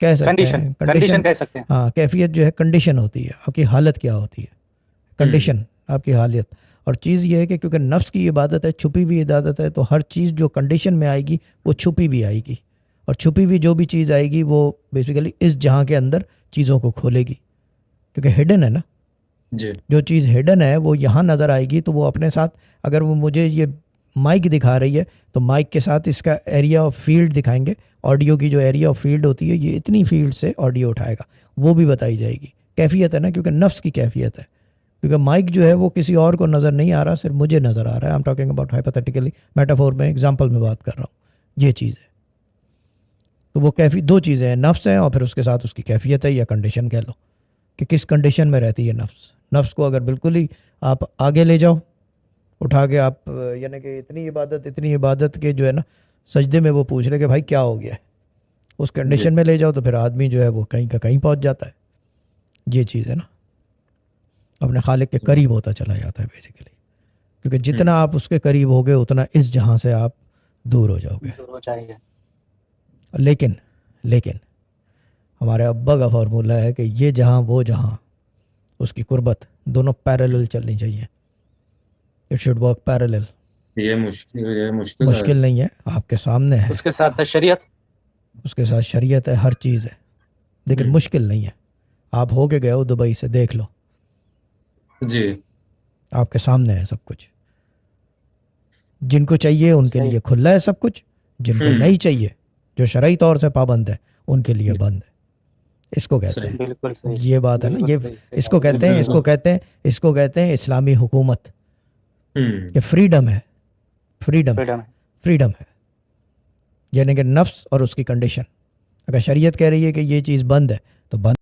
کہہ سکتے ہیں کنڈیشن کہہ سکتے ہیں. ہاں کیفیت جو ہے کنڈیشن ہوتی ہے، آپ کی حالت کیا ہوتی ہے، کنڈیشن آپ کی حالت. اور چیز یہ ہے کہ کیونکہ نفس کی عبادت ہے، چھپی ہوئی عبادت ہے، تو ہر چیز جو کنڈیشن میں آئے گی وہ چھپی بھی آئے گی، اور چھپی ہوئی جو بھی چیز آئے گی وہ بیسیکلی اس جہاں کے اندر چیزوں کو کھولے گی، کیونکہ ہڈن ہے نا. جی جو چیز ہڈن ہے وہ یہاں نظر آئے گی، تو وہ اپنے ساتھ اگر وہ مجھے یہ مائک دکھا رہی ہے تو مائک کے ساتھ اس کا ایریا آف فیلڈ دکھائیں گے. آڈیو کی جو ایریا آف فیلڈ ہوتی ہے یہ اتنی فیلڈ سے آڈیو اٹھائے گا، وہ بھی بتائی جائے گی. کیفیت ہے نا، کیونکہ نفس کی کیفیت ہے. کیونکہ مائک جو ہے وہ کسی اور کو نظر نہیں آ رہا، صرف مجھے نظر آ رہا ہے. I'm talking about hypothetically، metaphor میں ایگزامپل میں بات کر رہا ہوں. یہ چیز ہے. تو وہ دو چیزیں ہیں، نفس ہیں اور پھر اس کے ساتھ اس کی کیفیت ہے یا کنڈیشن کہہ لو کہ کس کنڈیشن میں رہتی ہے نفس. نفس کو اگر بالکل ہی آپ آگے لے جاؤ اٹھا کے، آپ یعنی کہ اتنی عبادت کے جو ہے نا سجدے میں وہ پوچھ رہے کہ بھائی کیا ہو گیا ہے، اس کنڈیشن میں لے جاؤ تو پھر آدمی جو ہے وہ کہیں کا کہیں پہنچ جاتا ہے. یہ چیز ہے نا، اپنے خالق کے قریب ہوتا چلا جاتا ہے بیسیکلی. کیونکہ جتنا آپ اس کے قریب ہوگے اتنا اس جہاں سے آپ دور ہو جاؤ گے. دور ہو جائیں گے. لیکن ہمارے ابا کا فارمولہ ہے کہ یہ جہاں وہ جہاں، اس کی قربت دونوں پیرالل چلنی چاہیے. It should work parallel. یہ مشکل نہیں ہے، آپ کے سامنے ہے. اس کے ساتھ شریعت، اس کے ساتھ شریعت ہے، ہر چیز ہے، لیکن مشکل نہیں ہے. آپ ہو کے گئے ہو دبئی سے، دیکھ لو جی آپ کے سامنے ہے سب کچھ. جن کو چاہیے ان کے لیے کھلا ہے سب کچھ، جن کو نہیں چاہیے جو شرعی طور سے پابند ہے ان کے لیے بند ہے. اس کو کہتے ہیں، بالکل صحیح، یہ بات ہے نا، یہ اس کو کہتے ہیں اسلامی حکومت. کہ فریڈم ہے، فریڈم ہے. یعنی کہ نفس اور اس کی کنڈیشن. اگر شریعت کہہ رہی ہے کہ یہ چیز بند ہے تو بند.